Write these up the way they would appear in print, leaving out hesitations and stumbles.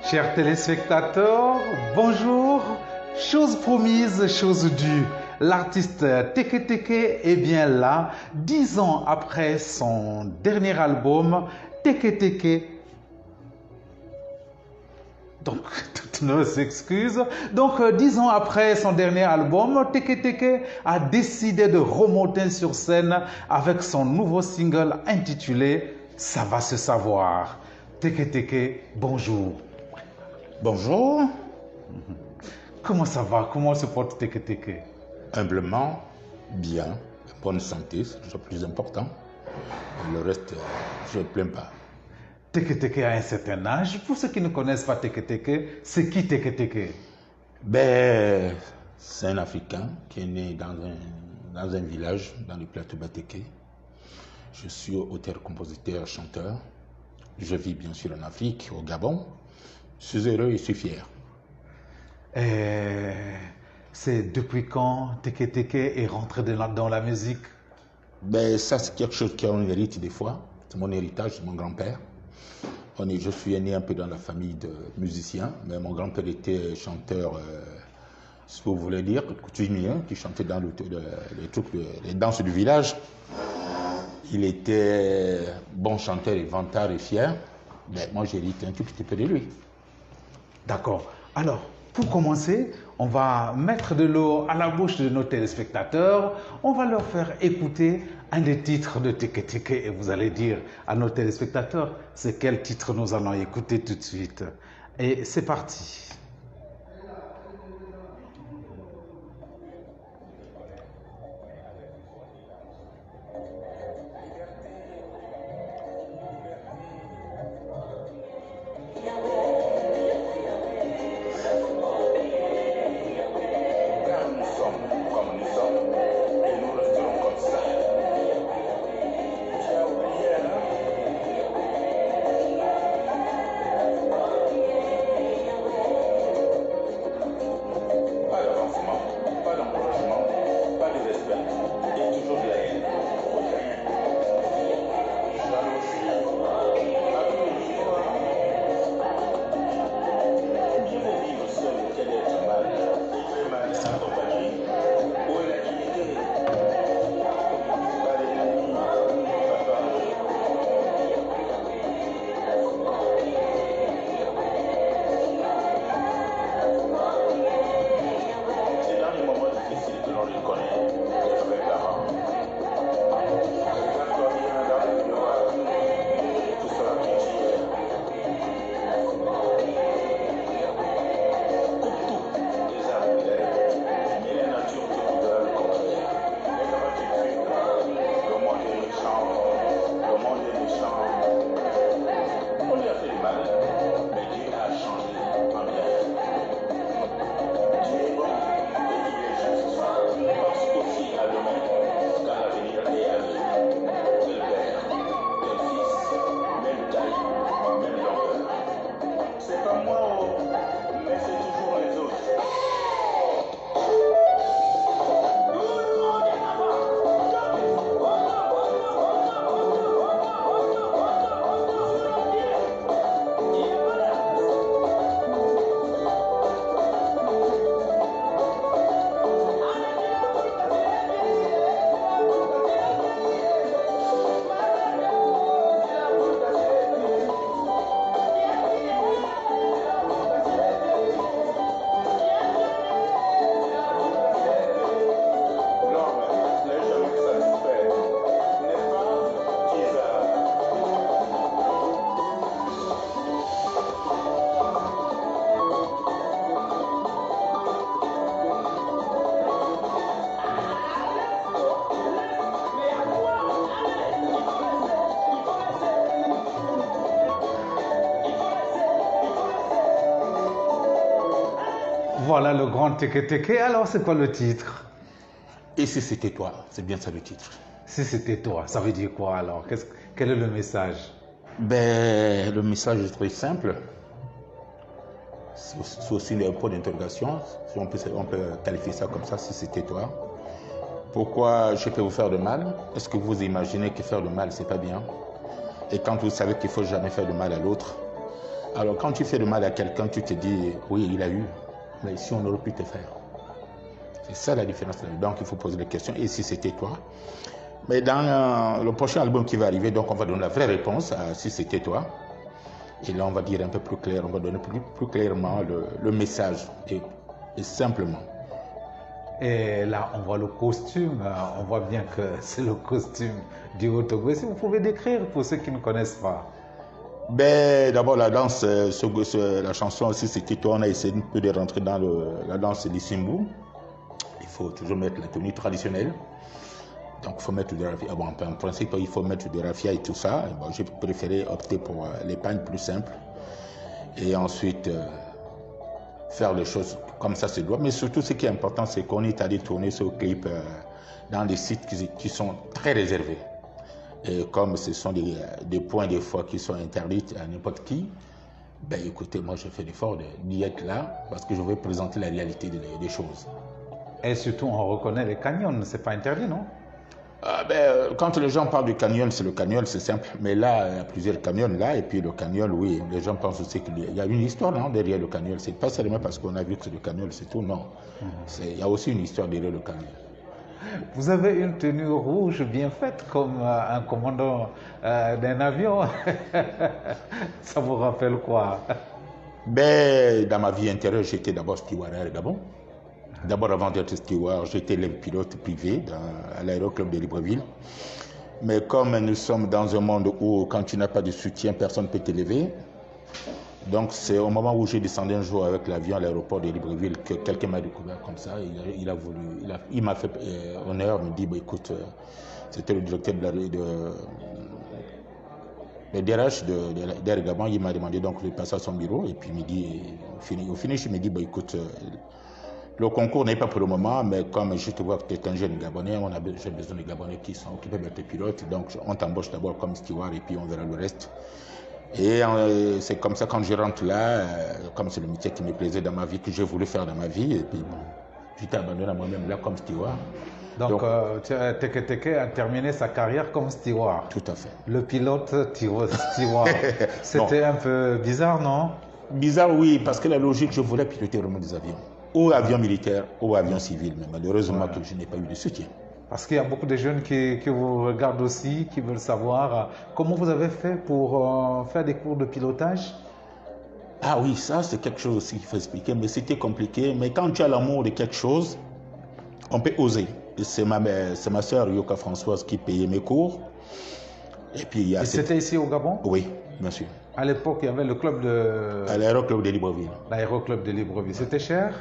Chers téléspectateurs, bonjour. Chose promise, chose due. L'artiste Teke Teke est bien là, 10 ans après son dernier album, Teke Teke. Donc, toutes nos excuses. Donc, 10 ans après son dernier album, Teke Teke a décidé de remonter sur scène avec son nouveau single intitulé « Ça va se savoir ». Teke Teke, bonjour. Bonjour. Comment ça va? Comment se porte Teke Teke? Humblement, bien, bonne santé, c'est le plus important. Et le reste, je ne plains pas. Teke Teke a un certain âge. Pour ceux qui ne connaissent pas Teke Teke, c'est qui Teke Teke? Ben, c'est un Africain qui est né dans un village, dans le plateau Bateke. Je suis auteur, compositeur, chanteur. Je vis bien sûr en Afrique, au Gabon. Je suis heureux et je suis fier. C'est depuis quand Teke Teke est rentré dans la musique? Ben, ça, c'est quelque chose qu'on hérite des fois. C'est mon héritage, c'est mon grand-père. Je suis né un peu dans la famille de musiciens, mais mon grand-père était chanteur, ce que vous voulez dire, coutumier, qui chantait dans les danses du village. Il était bon chanteur et vantard et fier. Mais moi, j'hérite un tout petit peu de lui. D'accord. Alors, pour commencer, on va mettre de l'eau à la bouche de nos téléspectateurs. On va leur faire écouter un des titres de Teke Teke et vous allez dire à nos téléspectateurs c'est quel titre nous allons écouter tout de suite. Et c'est parti. Voilà le grand Teke. Alors, c'est quoi le titre? Et si c'était toi, c'est bien ça le titre. Si c'était toi, ça veut dire quoi alors? Quel est le message? Ben, le message est très simple. C'est aussi un point d'interrogation, si on peut qualifier ça comme ça, si c'était toi. Pourquoi je peux vous faire de mal? Est-ce que vous imaginez que faire de mal, c'est pas bien? Et quand vous savez qu'il ne faut jamais faire de mal à l'autre, alors quand tu fais de mal à quelqu'un, tu te dis, oui, il a eu, mais si on aurait pu te faire. C'est ça la différence. Donc il faut poser des questions. Et si c'était toi? Mais dans le prochain album qui va arriver, donc on va donner la vraie réponse à si c'était toi. Et là, on va dire un peu plus clair, on va donner plus clairement le message, et simplement. Et là, on voit le costume, on voit bien que c'est le costume du Haut-Togo. Si vous pouvez décrire pour ceux qui ne connaissent pas. Ben, d'abord, la danse, la chanson aussi, c'était toi, on a essayé un peu de rentrer dans la danse du Simbu. Il faut toujours mettre la tenue traditionnelle. Donc, il faut mettre de raffia. Bon, en principe, il faut mettre de raffia et tout ça. Bon, j'ai préféré opter pour l'épargne plus simple. Et ensuite, faire les choses comme ça se doit. Mais surtout, ce qui est important, c'est qu'on est allé tourner ce clip dans des sites qui sont très réservés. Et comme ce sont des points des fois qui sont interdits à n'importe qui, ben écoutez, moi, je fais l'effort d'y être là parce que je veux présenter la réalité des choses. Et surtout, on reconnaît les canyons, c'est pas interdit, non? Quand les gens parlent du canyon, c'est le canyon, c'est simple. Mais là, il y a plusieurs canyons là, et puis le canyon, oui, les gens pensent aussi qu'il y a une histoire non, derrière le canyon. C'est pas seulement parce qu'on a vu que c'est le canyon, c'est tout, non. Il y a aussi une histoire derrière le canyon. Vous avez une tenue rouge bien faite comme un commandant d'un avion. Ça vous rappelle quoi? Dans ma vie intérieure, j'étais d'abord steward à Gabon. D'abord, avant d'être steward, j'étais pilote privé à l'aéroclub de Libreville. Mais comme nous sommes dans un monde où, quand tu n'as pas de soutien, personne ne peut t'élever. Donc, c'est au moment où j'ai descendu un jour avec l'avion à l'aéroport de Libreville que quelqu'un m'a découvert comme ça. Il m'a fait honneur, me dit, écoute, c'était le directeur le DRH d'Air Gabon. Il m'a demandé donc de passer à son bureau. Et puis, il me dit, au finish, il me dit, écoute, le concours n'est pas pour le moment, mais comme je te vois que tu es un jeune Gabonais, j'ai besoin de Gabonais qui sont occupés d'être pilotes. Donc, on t'embauche d'abord comme steward et puis on verra le reste. Et c'est comme ça, quand je rentre là, comme c'est le métier qui me plaisait dans ma vie, que j'ai voulu faire dans ma vie, et puis bon, j'étais abandonné à moi-même là comme steward. Donc Teke a terminé sa carrière comme steward. Tout à fait. Le pilote steward. C'était un peu bizarre, non? Bizarre, oui, parce que la logique, je voulais piloter vraiment des avions. Ou avions militaires, ou avions civils. Mais malheureusement, que je n'ai pas eu de soutien. Parce qu'il y a beaucoup de jeunes qui vous regardent aussi, qui veulent savoir comment vous avez fait pour faire des cours de pilotage. Ah oui, ça c'est quelque chose aussi qu'il faut expliquer, mais c'était compliqué. Mais quand tu as l'amour de quelque chose, on peut oser. C'est ma soeur Yoka Françoise qui payait mes cours. Et puis c'était ici au Gabon? Oui, bien sûr. À l'époque, il y avait le club de... L'aéroclub de Libreville. L'aéroclub de Libreville. C'était cher?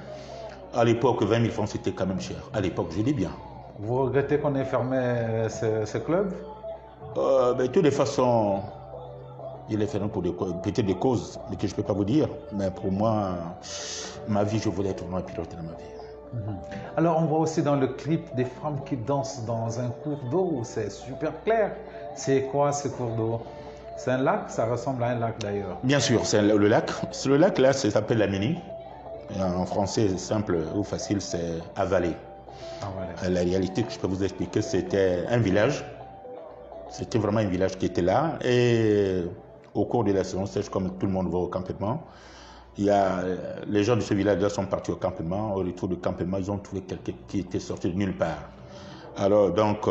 À l'époque, 20 000 francs, c'était quand même cher. À l'époque, je dis bien. Vous regrettez qu'on ait fermé ce club? De toutes les façons, il est fermé pour peut-être des causes que je ne peux pas vous dire. Mais pour moi, ma vie, je voulais être vraiment pilote dans ma vie. Alors, on voit aussi dans le clip des femmes qui dansent dans un cours d'eau. C'est super clair. C'est quoi ce cours d'eau? C'est un lac? Ça ressemble à un lac d'ailleurs. Bien sûr, c'est le lac. Le lac là, ça s'appelle la Mini. En français, simple ou facile, c'est Avalé. La réalité que je peux vous expliquer, c'était un village. C'était vraiment un village qui était là. Et au cours de la saison sèche, comme tout le monde va au campement, les gens de ce village-là sont partis au campement. Au retour du campement, ils ont trouvé quelqu'un qui était sorti de nulle part. Alors, donc,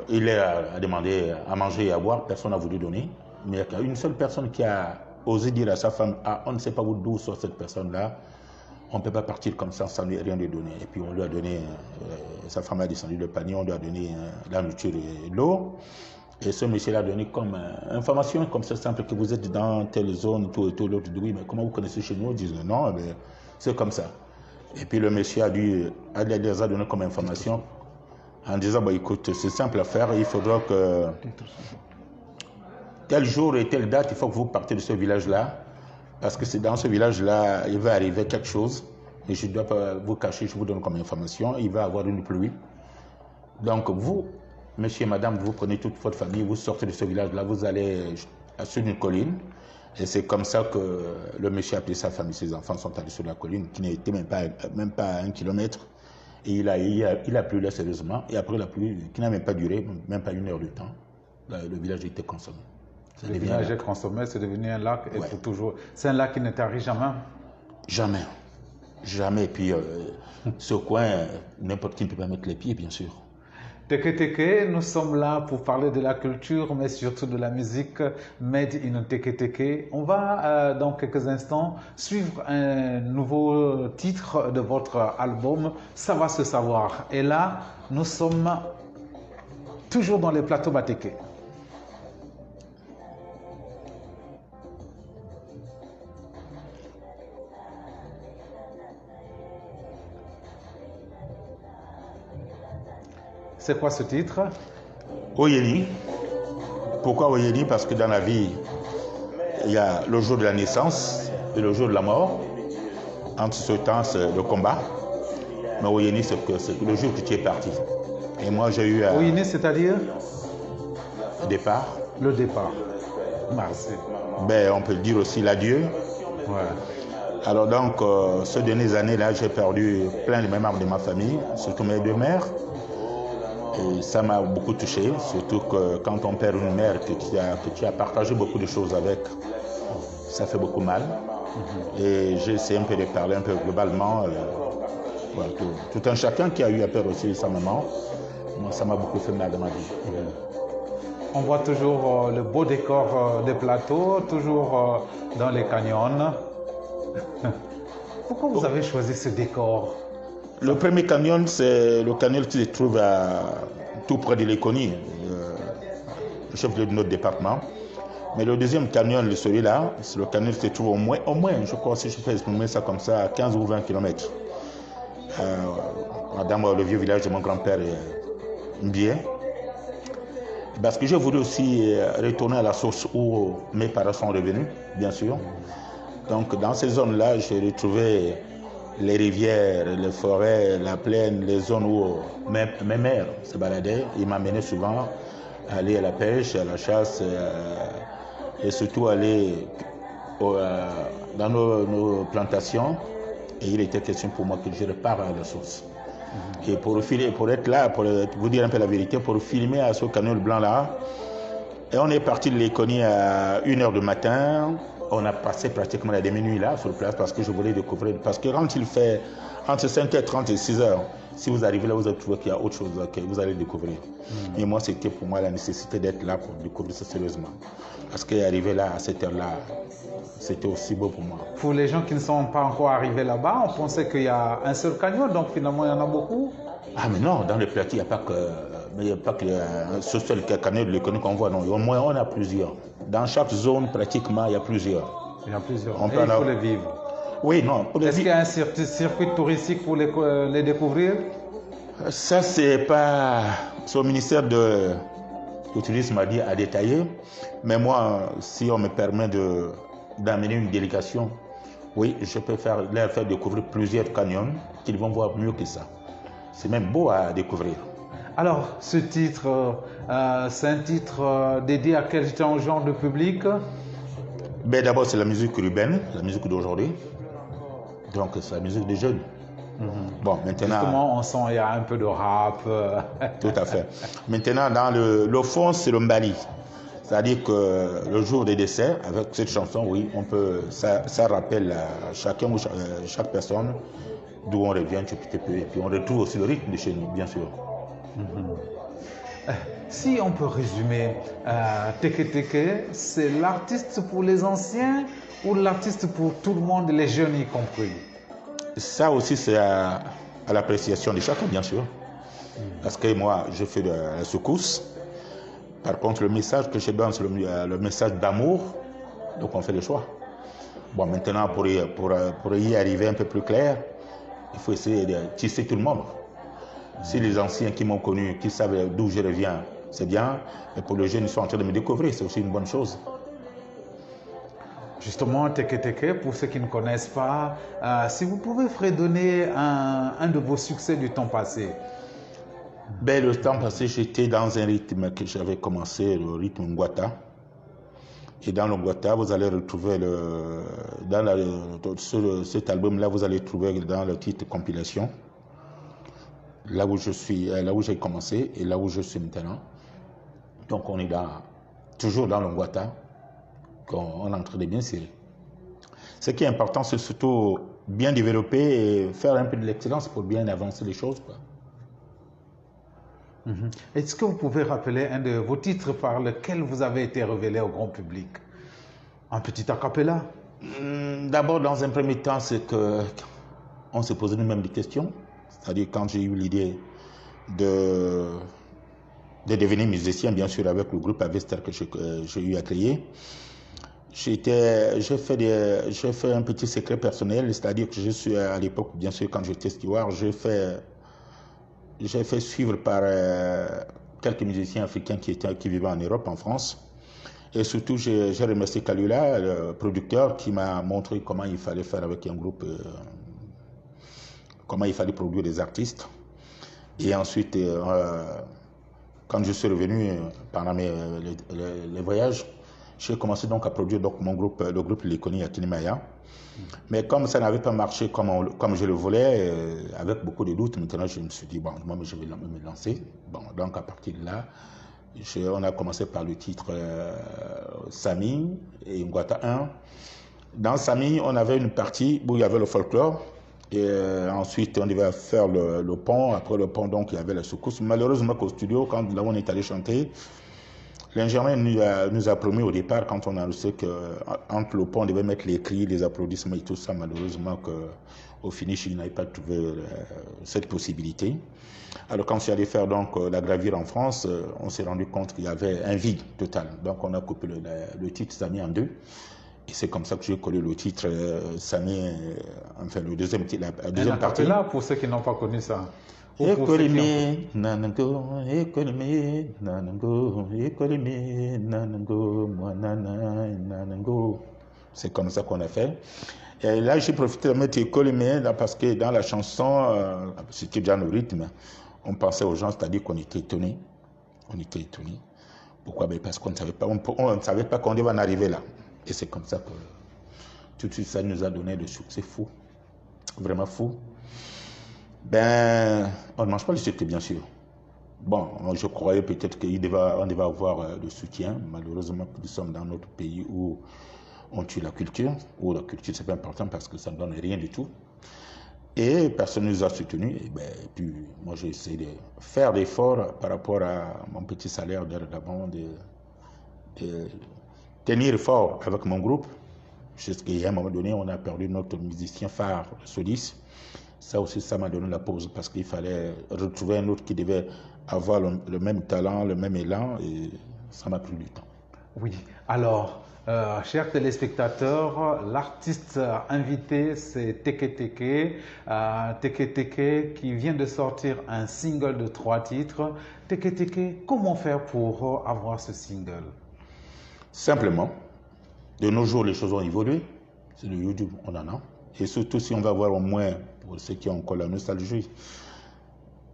il a demandé à manger et à boire. Personne n'a voulu donner. Mais il y a une seule personne qui a osé dire à sa femme, ah, on ne sait pas d'où sort cette personne-là. On ne peut pas partir comme ça sans rien lui donner. Et puis on lui a donné, sa femme a descendu le panier, on lui a donné la nourriture et l'eau. Et ce monsieur-là a donné comme information, comme ça simple, que vous êtes dans telle zone, tout et tout. L'autre dit, oui, mais comment vous connaissez chez nous? Ils disent, non, c'est comme ça. Et puis le monsieur les a donné comme information en disant, écoute, c'est simple à faire, il faudra que tel jour et telle date, il faut que vous partez de ce village-là. Parce que c'est dans ce village-là, il va arriver quelque chose. Et je ne dois pas vous cacher, je vous donne comme information, il va y avoir une pluie. Donc vous, monsieur et madame, vous prenez toute votre famille, vous sortez de ce village-là, vous allez sur une colline. Et c'est comme ça que le monsieur a appelé sa famille, ses enfants sont allés sur la colline, qui n'était même pas à 1 kilomètre. Et il a plu là sérieusement. Et après la pluie, qui n'a même pas duré, même pas 1 heure de temps, le village était consommé. Le village est consommé, c'est devenu un lac et pour toujours. C'est un lac qui ne tarit jamais. Jamais. Jamais. Et puis, ce coin, n'importe qui ne peut pas mettre les pieds, bien sûr. Teke Teke, nous sommes là pour parler de la culture, mais surtout de la musique made in Teke Teke. On va, dans quelques instants, suivre un nouveau titre de votre album, Ça va se savoir. Et là, nous sommes toujours dans les plateaux Bateke. C'est quoi ce titre? Oyeni. Pourquoi Oyeni? Parce que dans la vie, il y a le jour de la naissance et le jour de la mort. Entre ce temps, c'est le combat. Mais Oyeni, c'est le jour que tu es parti. Et moi, j'ai eu... Oyeni, c'est-à-dire? Le départ. Le départ. Merci. Ben, on peut dire aussi l'adieu. Ouais. Alors donc, ces dernières années-là, j'ai perdu plein de membres de ma famille, surtout mes 2 mères. Et ça m'a beaucoup touché, surtout que quand on perd une mère que tu as partagé beaucoup de choses avec, ça fait beaucoup mal. Et j'ai essayé un peu de parler un peu globalement. Voilà, tout un chacun qui a eu à perdre aussi sa maman, moi, ça m'a beaucoup fait mal dans ma vie. On voit toujours le beau décor des plateaux, toujours dans les canyons. Pourquoi vous avez choisi ce décor? Le premier canyon, c'est le canyon qui se trouve tout près de Léconie, le chef-lieu de notre département. Mais le deuxième canyon, celui-là, c'est le canyon qui se trouve au moins, je crois, si je peux exprimer ça comme ça, à 15 ou 20 km. Dans le vieux village de mon grand-père, Mbie. Parce que j'ai voulu aussi retourner à la source où mes parents sont revenus, bien sûr. Donc dans ces zones-là, j'ai retrouvé les rivières, les forêts, la plaine, les zones où mes mères se baladaient. Ils m'amenaient souvent à aller à la pêche, à la chasse et surtout aller dans nos plantations. Et il était question pour moi que je repars à la source. Et pour être là, pour vous dire un peu la vérité, pour filmer à ce canyon blanc-là, et on est parti de Léconie à 1h du matin. On a passé pratiquement la demi-nuit là sur place parce que je voulais découvrir. Parce que quand il fait entre 5h30 et 6h, si vous arrivez là, vous allez trouver qu'il y a autre chose que vous allez découvrir. Et moi, c'était pour moi la nécessité d'être là pour découvrir ça sérieusement. Parce qu'arriver là à cette heure-là, c'était aussi beau pour moi. Pour les gens qui ne sont pas encore arrivés là-bas, on pensait qu'il y a un seul canyon, donc finalement il y en a beaucoup. Ah mais non, dans le plateau, il n'y a pas que... Mais il n'y a pas que ce seul canyon de l'économie qu'on voit, non. Au moins, on a plusieurs. Dans chaque zone, pratiquement, il y a plusieurs. Il y a plusieurs. Et il faut les vivre. Oui, non. Est-ce qu'il y a un circuit touristique pour les découvrir? Ça, c'est au ministère du tourisme à détailler. Mais moi, si on me permet d'amener une délégation, oui, je peux leur faire découvrir plusieurs canyons qu'ils vont voir mieux que ça. C'est même beau à découvrir. Alors, ce titre, c'est un titre dédié à quel genre de public? Ben, d'abord, c'est la musique urbaine, la musique d'aujourd'hui. Donc, c'est la musique des jeunes. Bon, maintenant... Justement, on sent qu'il y a un peu de rap. Tout à fait. Maintenant, dans le fond, c'est le mbali. C'est-à-dire que le jour des décès, avec cette chanson, oui, on peut, ça rappelle à chacun ou chaque personne d'où on revient, et puis on retrouve aussi le rythme de chez nous, bien sûr. Si on peut résumer, Teke Teke, c'est l'artiste pour les anciens ou l'artiste pour tout le monde, les jeunes y compris? Ça aussi, c'est à l'appréciation de chacun, bien sûr. Parce que moi, je fais de la secousse. Par contre, le message que je donne, c'est le message d'amour. Donc, on fait le choix. Bon, maintenant, pour y arriver un peu plus clair, il faut essayer de tisser tout le monde. Si les anciens qui m'ont connu, qui savent d'où je reviens, c'est bien. Mais pour les jeunes, ils sont en train de me découvrir, c'est aussi une bonne chose. Justement, Teke Teke, pour ceux qui ne connaissent pas, si vous pouvez fredonner un de vos succès du temps passé. Ben, le temps passé, j'étais dans un rythme que j'avais commencé, le rythme Ngwata. Et dans le Ngwata, vous allez retrouver cet album-là, vous allez trouver dans le titre compilation, là où je suis, là où j'ai commencé et là où je suis maintenant. Donc on est toujours dans le Ngwata, qu'on est en train de bien serrer. Ce qui est important, c'est surtout bien développer et faire un peu de l'excellence pour bien avancer les choses, quoi. Est-ce que vous pouvez rappeler un de vos titres par lequel vous avez été révélé au grand public? Un petit acapella? D'abord, dans un premier temps, c'est qu'on s'est posé nous-mêmes des questions. C'est-à-dire quand j'ai eu l'idée de devenir musicien, bien sûr, avec le groupe Avester que j'ai eu à créer. J'ai fait un petit secret personnel, c'est-à-dire que je suis à l'époque, bien sûr, quand j'étais steward, j'ai fait suivre par quelques musiciens africains qui vivaient en Europe, en France. Et surtout, j'ai remercié Kalula, le producteur, qui m'a montré comment il fallait faire avec un groupe, comment il fallait produire des artistes. Et ensuite, quand je suis revenu pendant les voyages, j'ai commencé donc à produire mon groupe, le groupe Lekoni à Kinimaya. Mais comme ça n'avait pas marché comme je le voulais, avec beaucoup de doutes, maintenant je me suis dit, bon, moi je vais me lancer. Bon, donc à partir de là, on a commencé par le titre Sami et Ngwata 1. Dans Sami, on avait une partie où il y avait le folklore. Et ensuite, on devait faire le pont. Après le pont, donc, il y avait la secousse. Malheureusement, qu'au studio, quand là, on est allé chanter, l'ingénieur nous a promis au départ, quand on a su qu'entre le pont, on devait mettre les cris, les applaudissements et tout ça. Malheureusement, qu'au finish, il n'avait pas trouvé cette possibilité. Alors, quand c'est allé faire donc, la gravure en France, on s'est rendu compte qu'il y avait un vide total. Donc, on a coupé le titre Sami en deux. Et c'est comme ça que j'ai collé le titre Sami, enfin le deuxième titre, la deuxième partie. Là pour ceux qui n'ont pas connu ça. Écolé, nanango, écolé, nanango, écolé, nanango, moi nanango. C'est comme ça qu'on a fait. Et là, j'ai profité de mettre écolé, là parce que dans la chanson, c'était déjà le rythme. On pensait aux gens, c'est-à-dire qu'on était étonnés. On était étonnés. Pourquoi? Parce qu'on ne savait pas, on ne savait pas qu'on devait en arriver là. Et c'est comme ça que tout de suite, ça nous a donné des succès fous, vraiment fous. Ben, on ne mange pas le sucre, bien sûr. Bon, je croyais peut-être qu'on devait avoir le soutien. Malheureusement, nous sommes dans notre pays où on tue la culture, où la culture, c'est pas important parce que ça ne donne rien du tout. Et personne ne nous a soutenus. Et ben, puis, moi, j'ai essayé de faire d'efforts par rapport à mon petit salaire d'avant, de tenir fort avec mon groupe, jusqu'à un moment donné, on a perdu notre musicien phare, Solis. Ça aussi, ça m'a donné la pause parce qu'il fallait retrouver un autre qui devait avoir le même talent, le même élan, et ça m'a pris du temps. Oui, alors, chers téléspectateurs, l'artiste invité, c'est Teke Teke. Teke Teke qui vient de sortir un single de 3 titres. Teke Teke, comment faire pour avoir ce single? Simplement, de nos jours, les choses ont évolué. C'est le YouTube, on en a. Et surtout, si on va voir au moins, pour ceux qui ont encore la nostalgie,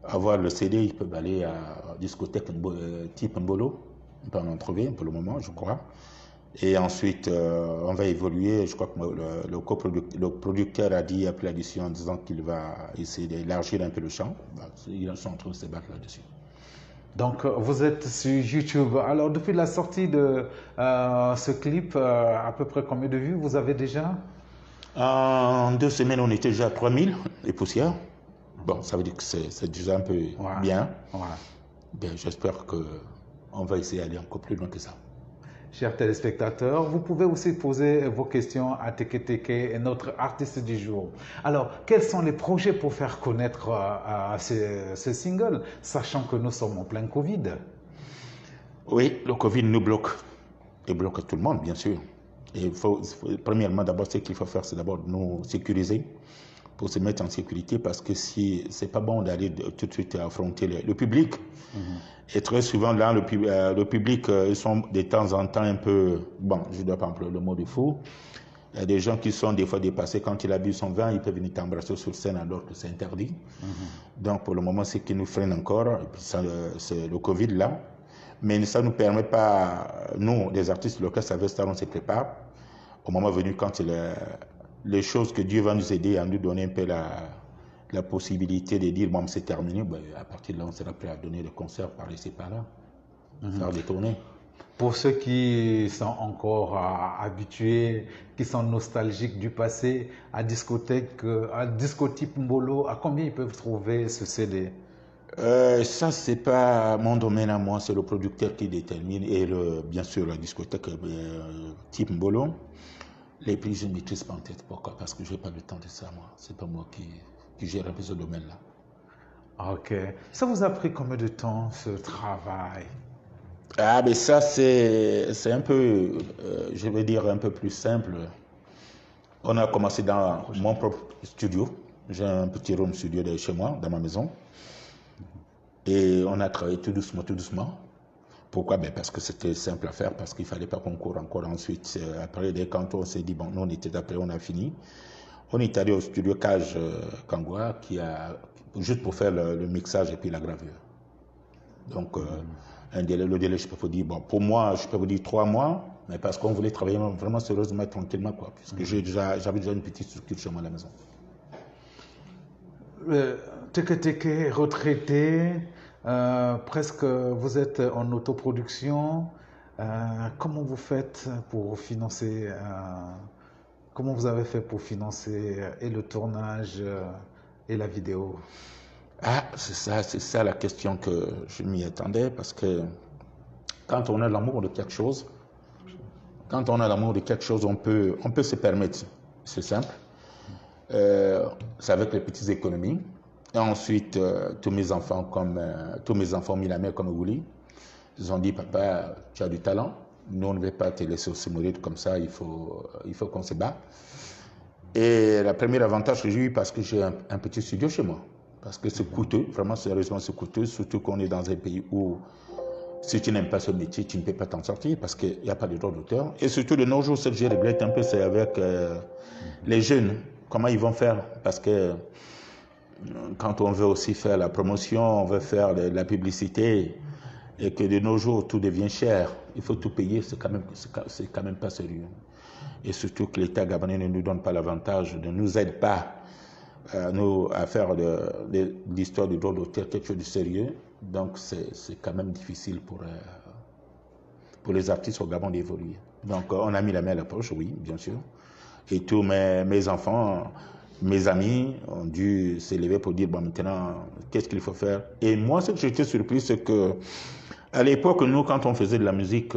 avoir le CD, ils peuvent aller à la discothèque type Mbolo. On peut en trouver pour le moment, je crois. Et ensuite, on va évoluer. Je crois que le producteur a dit après l'addition en disant qu'il va essayer d'élargir un peu le champ. Ils sont en train de se battre là-dessus. Donc, vous êtes sur YouTube. Alors, depuis la sortie de ce clip, à peu près combien de vues vous avez déjà? En 2 semaines, on était déjà à 3000 et poussières. Bon, ça veut dire que c'est déjà un peu bien. Bien, j'espère qu'on va essayer d'aller encore plus loin que ça. Chers téléspectateurs, vous pouvez aussi poser vos questions à Teke Teke, notre artiste du jour. Alors, quels sont les projets pour faire connaître ce single, sachant que nous sommes en plein Covid? Oui, le Covid nous bloque. Et bloque tout le monde, bien sûr. Et premièrement, d'abord, ce qu'il faut faire, c'est d'abord nous sécuriser pour se mettre en sécurité, parce que si c'est pas bon d'aller tout de suite affronter le public. Et très souvent, là, le public, ils sont de temps en temps un peu, bon, je ne dois pas employer le mot de fou, Il y a des gens qui sont des fois dépassés. Quand il a bu son vin, il peut venir t'embrasser sur scène alors que c'est interdit. Donc pour le moment, ce qui nous freine encore, et puis ça, c'est le Covid là. Mais ça ne nous permet pas, nous, des artistes locaux, ça veut on se prépare. Au moment venu, quand les choses que Dieu va nous aider à nous donner un peu la possibilité de dire, bon, c'est terminé, ben, à partir de là, on sera prêt à donner des concerts par ici, par là, faire des tournées. Pour ceux qui sont encore habitués, qui sont nostalgiques du passé, à discotype Mbolo, à combien ils peuvent trouver ce CD? Ça, c'est pas mon domaine à moi, c'est le producteur qui détermine et bien sûr la discothèque type Mbolo. Les prix, je ne maîtrise pas en tête. Pourquoi? Parce que je n'ai pas le temps de ça, moi. C'est pas moi qui gère un peu ce domaine-là. Ok. Ça vous a pris combien de temps, ce travail? Ah, mais ça, c'est un peu, je vais dire, un peu plus simple. On a commencé dans mon propre studio. J'ai un petit room studio de chez moi, dans ma maison. Et on a travaillé tout doucement, tout doucement. Pourquoi? Ben parce que c'était simple à faire, parce qu'il ne fallait pas qu'on court encore ensuite. Après, quand on s'est dit, bon, nous on était après, on a fini. On est allé au studio Cage Kangwa, juste pour faire le mixage et puis la gravure. Donc, le délai, je peux vous dire, bon, pour moi, je peux vous dire 3 mois, mais parce qu'on voulait travailler vraiment sérieusement, tranquillement, quoi, puisque j'avais déjà une petite structure chez moi à la maison. Teke Teke, retraité, presque vous êtes en autoproduction. Comment vous faites pour financer, comment vous avez fait pour financer et le tournage et la vidéo? Ah, c'est ça la question que je m'y attendais, parce que quand on a l'amour de quelque chose, on peut se permettre. C'est simple. C'est avec les petites économies. Et ensuite, tous mes enfants mis la main comme Wouli, ils ont dit, papa, tu as du talent. Nous, on ne veut pas te laisser aussi mourir comme ça, il faut qu'on se bat. Et le premier avantage que j'ai eu, parce que j'ai un petit studio chez moi. Parce que c'est coûteux, vraiment sérieusement c'est coûteux, surtout qu'on est dans un pays où si tu n'aimes pas ce métier, tu ne peux pas t'en sortir parce qu'il n'y a pas de droit d'auteur. Et surtout de nos jours, ce que je regrette un peu, c'est avec les jeunes, comment ils vont faire. Parce que quand on veut aussi faire la promotion, on veut faire de la publicité, et que de nos jours tout devient cher, il faut tout payer, c'est quand même pas sérieux. Et surtout que l'État gabonais ne nous donne pas l'avantage, ne nous aide pas à faire de l'histoire du droit d'auteur quelque chose de sérieux. Donc c'est quand même difficile pour les artistes au Gabon d'évoluer. Donc on a mis la main à la poche, oui, bien sûr. Et tous mes enfants, mes amis ont dû s'élever pour dire, bon, maintenant, qu'est-ce qu'il faut faire? Et moi, ce que j'étais surpris, c'est que à l'époque, nous, quand on faisait de la musique,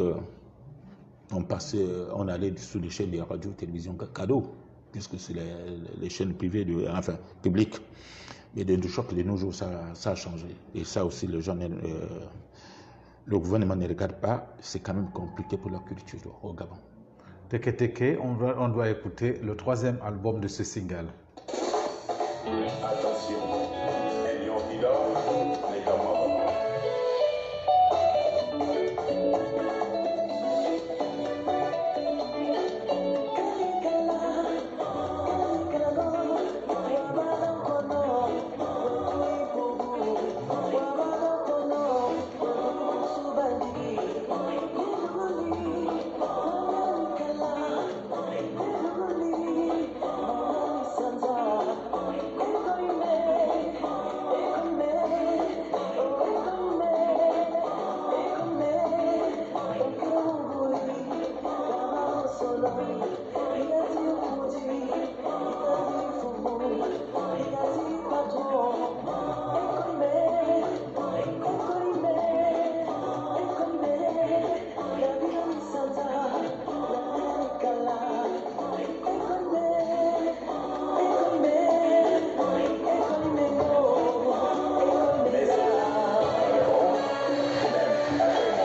on allait sous les chaînes des radios, télévisions, cadeaux, puisque c'est les chaînes privées, publiques. Mais de nos jours, ça a changé. Et ça aussi, le gouvernement ne regarde pas. C'est quand même compliqué pour la culture au Gabon. Teke Teke, on doit écouter le 3e album de ce single. Attention, un lion qui dort n'est pas mort.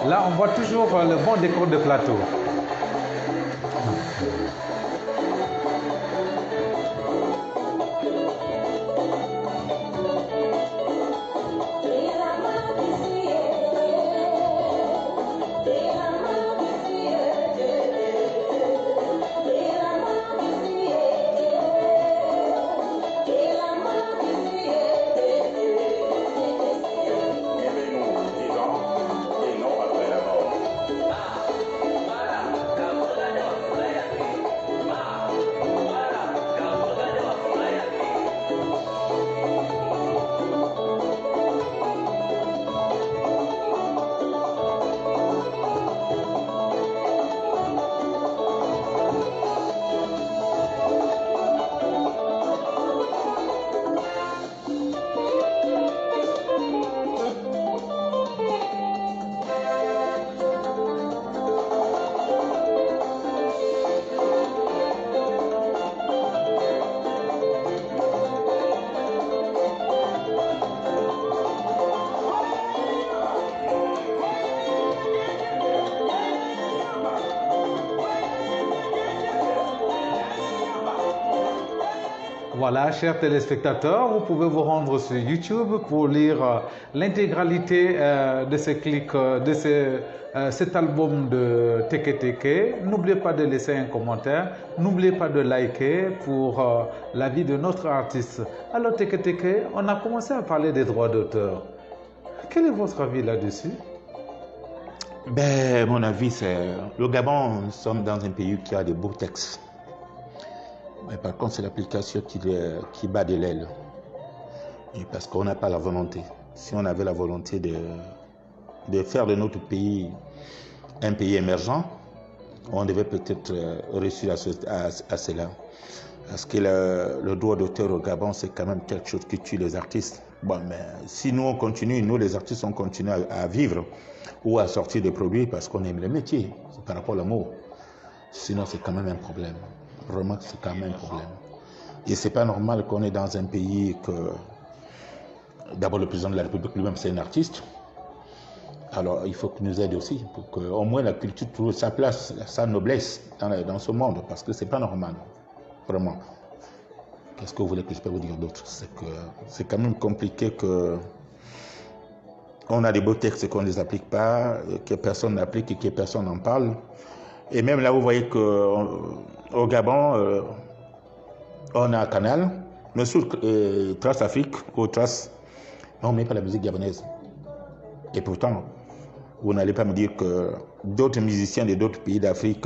Là, on voit toujours le bon décor de plateau. Voilà, chers téléspectateurs, vous pouvez vous rendre sur YouTube pour lire l'intégralité de ces clics, cet album de Teke Teke. N'oubliez pas de laisser un commentaire, n'oubliez pas de liker pour l'avis de notre artiste. Alors Teke Teke, on a commencé à parler des droits d'auteur. Quel est votre avis là-dessus? Ben, mon avis, c'est le Gabon, nous sommes dans un pays qui a de beaux textes. Mais par contre, c'est l'application qui bat de l'aile. Parce qu'on n'a pas la volonté. Si on avait la volonté de faire de notre pays un pays émergent, on devait peut-être réussir à cela. Parce que le droit d'auteur au Gabon, c'est quand même quelque chose qui tue les artistes. Bon, mais si nous, on continue, nous, les artistes, on continue à vivre ou à sortir des produits parce qu'on aime le métier, c'est par rapport à l'amour. Sinon, c'est quand même un problème. Vraiment, c'est quand même un problème. Et c'est pas normal qu'on est dans un pays que, d'abord, le président de la République lui-même, c'est un artiste. Alors, il faut qu'il nous aide aussi pour qu'au moins la culture trouve sa place, sa noblesse dans ce monde, parce que c'est pas normal. Vraiment. Qu'est-ce que vous voulez que je peux vous dire d'autre? C'est que c'est quand même compliqué que on a des beaux textes qu'on ne les applique pas, que personne n'applique et que personne n'en parle. Et même là, vous voyez qu'au Gabon, on a un canal, mais sur Trace Afrique, ou Trace, on ne met pas la musique gabonaise. Et pourtant, vous n'allez pas me dire que d'autres musiciens de d'autres pays d'Afrique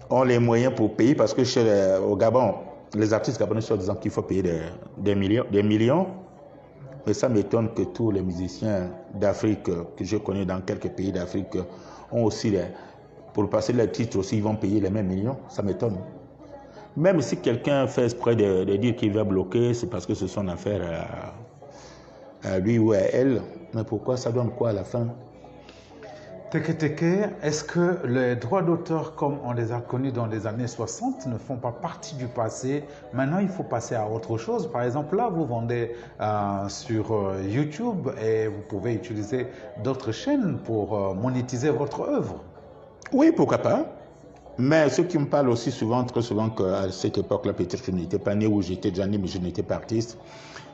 ont les moyens pour payer, parce que au Gabon, les artistes gabonais sont disant qu'il faut payer des millions. Mais ça m'étonne que tous les musiciens d'Afrique que je connais dans quelques pays d'Afrique ont aussi, pour passer les titres aussi, ils vont payer les mêmes millions. Ça m'étonne. Même si quelqu'un fait exprès de dire qu'il va bloquer, c'est parce que c'est son affaire à lui ou à elle. Mais pourquoi ça donne quoi à la fin? Teke Teke, est-ce que les droits d'auteur comme on les a connus dans les années 60 ne font pas partie du passé? Maintenant, il faut passer à autre chose. Par exemple, là, vous vendez sur YouTube et vous pouvez utiliser d'autres chaînes pour monétiser votre œuvre. Oui, pourquoi pas. Mais ceux qui me parlent aussi souvent, très souvent, qu'à cette époque-là, peut-être je n'étais pas né ou j'étais déjà né, mais je n'étais pas artiste,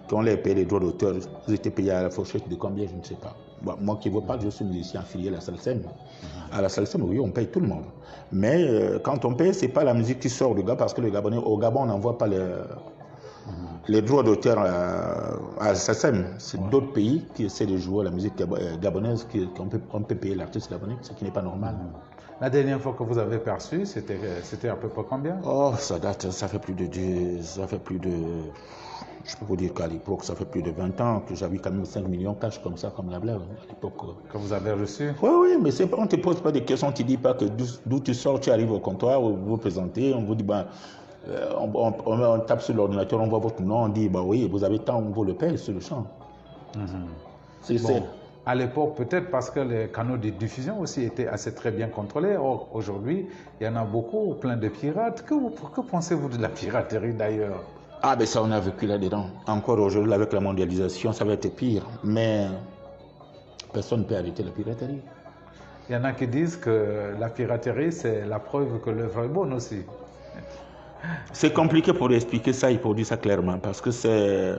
qu'on les payé les droits d'auteur, ils étaient payés à la fourchette de combien, je ne sais pas. Bon, moi qui ne veux pas, je suis musicien affilié à la SALSEM. À la SALSEM, oui, on paye tout le monde. Mais quand on paye, ce n'est pas la musique qui sort du Gabon, parce que au Gabon, on n'envoie pas les droits d'auteur à la SALSEM. C'est d'autres pays qui essaient de jouer la musique gabonaise, qu'on peut payer l'artiste gabonais, ce qui n'est pas normal. La dernière fois que vous avez perçu, c'était à peu près combien? Oh, ça date, ça fait plus de... Je peux vous dire qu'à l'époque, ça fait plus de 20 ans que j'avais quand même 5 millions cash comme ça, comme la blague, à l'époque. Que vous avez reçu? Oui, mais on ne te pose pas de questions, tu ne dis pas que d'où tu sors, tu arrives au comptoir, vous vous présentez, on vous dit, on tape sur l'ordinateur, on voit votre nom, on dit, oui, vous avez tant, on vous le paye sur le champ. À l'époque, peut-être parce que les canaux de diffusion aussi étaient assez très bien contrôlés. Or, aujourd'hui, il y en a beaucoup, plein de pirates. Que pensez-vous de la piraterie d'ailleurs? Ah, ben ça, on a vécu là-dedans. Encore aujourd'hui, avec la mondialisation, ça va être pire. Mais personne ne peut arrêter la piraterie. Il y en a qui disent que la piraterie, c'est la preuve que l'œuvre est bonne aussi. C'est compliqué pour expliquer ça et pour dire ça clairement. Parce que c'est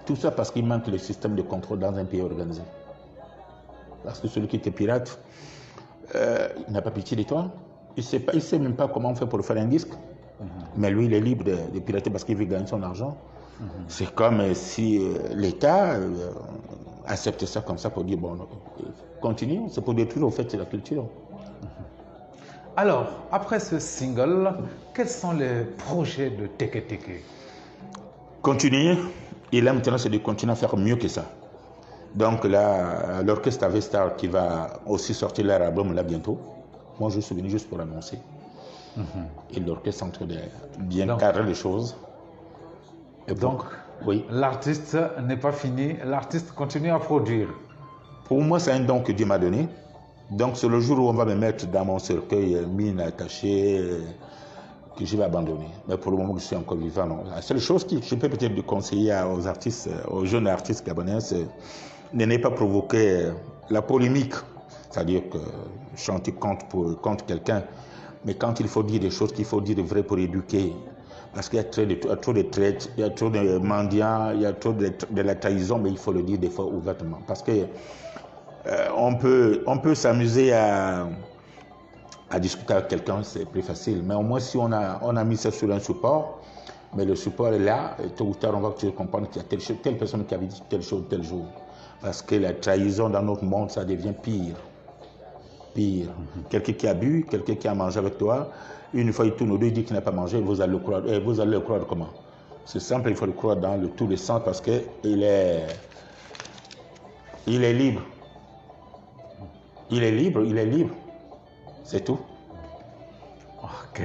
tout ça parce qu'il manque le système de contrôle dans un pays organisé. Parce que celui qui était pirate, il n'a pas pitié de toi. Il ne sait même pas comment on fait pour faire un disque. Mais lui, il est libre de pirater parce qu'il veut gagner son argent. C'est comme si l'État accepte ça comme ça pour dire, bon, continue, c'est pour détruire au fait la culture. Alors, après ce single, quels sont les projets de Teke Teke? Continuer, et là maintenant c'est de continuer à faire mieux que ça. Donc là, l'orchestre Avestar qui va aussi sortir leur album là bientôt. Moi je suis venu juste pour annoncer. Et l'orchestre est en train de bien cadrer les choses. Et donc, oui. L'artiste n'est pas fini, l'artiste continue à produire. Pour moi, c'est un don que Dieu m'a donné. Donc, c'est le jour où on va me mettre dans mon cercueil, mine attachée, que je vais abandonner. Mais pour le moment, je suis encore vivant. Non. La seule chose que je peux peut-être conseiller aux artistes, aux jeunes artistes gabonais, c'est de ne pas provoquer la polémique. C'est-à-dire que chanter contre quelqu'un. Mais quand il faut dire des choses qu'il faut dire de vrai pour éduquer, Parce qu'il y a trop de traite, il y a trop de mendiants, il y a trop de la trahison, mais il faut le dire des fois ouvertement. Parce que on peut s'amuser à discuter avec quelqu'un, c'est plus facile. Mais au moins, si on a mis ça sur un support, mais le support est là, et tôt ou tard, on va comprendre qu'il y a telle personne qui avait dit telle chose tel jour. Parce que la trahison dans notre monde, ça devient pire. Pire. Quelqu'un qui a bu, quelqu'un qui a mangé avec toi, une fois il tourne au dos, il dit qu'il n'a pas mangé, vous allez le croire comment? C'est simple, il faut le croire dans tous les sens parce qu'il est libre. Il est libre. C'est tout. Ok.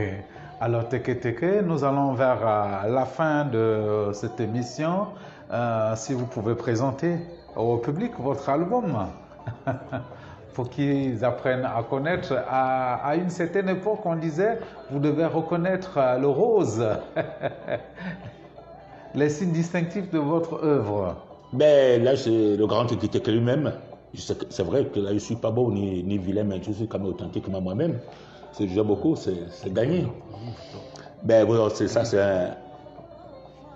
Alors, Teke, nous allons vers la fin de cette émission. Si vous pouvez présenter au public votre album. Pour qu'ils apprennent à connaître. À une certaine époque, on disait, vous devez reconnaître le rose, les signes distinctifs de votre œuvre. Ben là, c'est le grand Teke lui-même. C'est vrai que là, je ne suis pas beau ni vilain, mais je suis quand même authentique moi-même. C'est déjà beaucoup, c'est gagné. Ben voilà, ça, c'est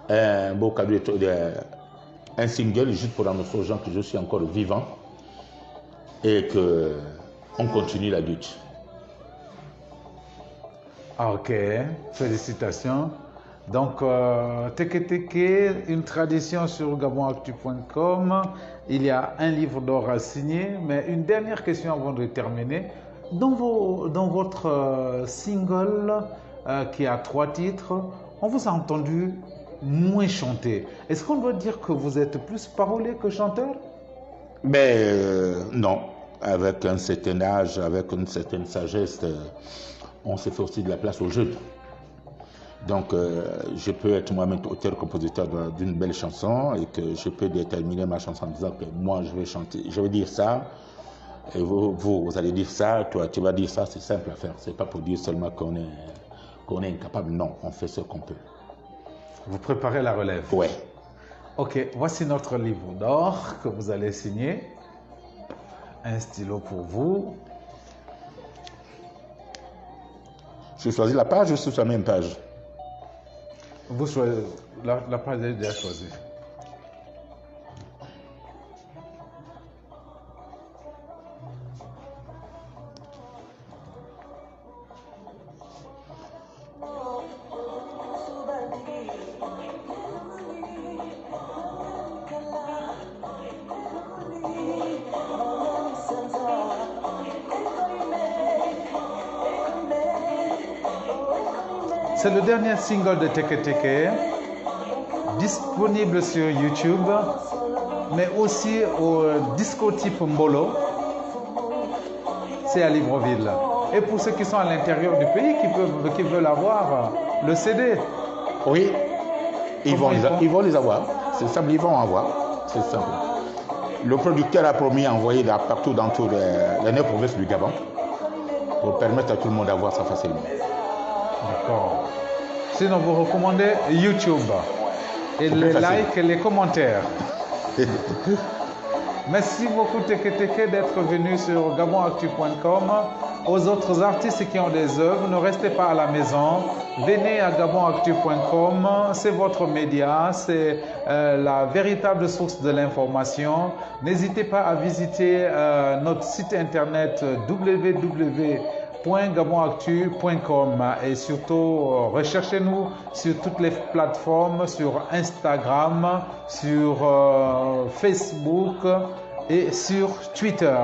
un beau cadeau, un single juste pour annoncer aux gens que je suis encore vivant. Et qu'on continue la lutte. Ok, félicitations. Donc, Teke, une tradition sur gabonactu.com. Il y a un livre d'or à signer. Mais une dernière question avant de terminer. Dans votre single qui a 3 titres, on vous a entendu moins chanter. Est-ce qu'on doit dire que vous êtes plus parolier que chanteur? Mais non, avec un certain âge, avec une certaine sagesse, on se fait aussi de la place aux jeunes. Donc je peux être moi-même auteur-compositeur d'une belle chanson et que je peux déterminer ma chanson en disant que moi je vais chanter, je vais dire ça, et vous allez dire ça, toi tu vas dire ça, c'est simple à faire. C'est pas pour dire seulement qu'on est incapable, non, on fait ce qu'on peut. Vous préparez la relève? Ouais. Ok, voici notre livre d'or que vous allez signer. Un stylo pour vous. Je choisis la page ou c'est la même page? Vous choisissez, la page est déjà choisie. C'est le dernier single de Teke, disponible sur YouTube, mais aussi au disco type Mbolo. C'est à Libreville. Et pour ceux qui sont à l'intérieur du pays, qui veulent avoir le CD. Oui, ils vont les avoir. C'est simple, ils vont en avoir. C'est simple. Le producteur a promis d'envoyer partout dans toutes les 9 provinces du Gabon pour permettre à tout le monde d'avoir ça facilement. D'accord. Sinon, vous recommandez YouTube et les likes et les commentaires. Merci beaucoup Teke d'être venu sur gabonactu.com. Aux autres artistes qui ont des œuvres, ne restez pas à la maison. Venez à gabonactu.com, c'est votre média, c'est la véritable source de l'information. N'hésitez pas à visiter notre site internet www.gabonactu.com et surtout recherchez-nous sur toutes les plateformes, sur Instagram, sur Facebook et sur Twitter.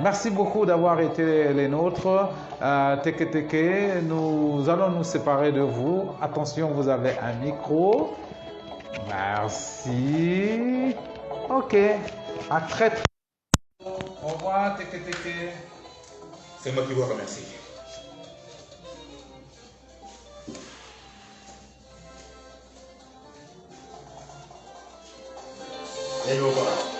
Merci beaucoup d'avoir été les nôtres. Teke, nous allons nous séparer de vous. Attention, vous avez un micro. Merci. Ok. À très très. Au revoir, Teke. C'est moi qui vous remercie. Et au revoir.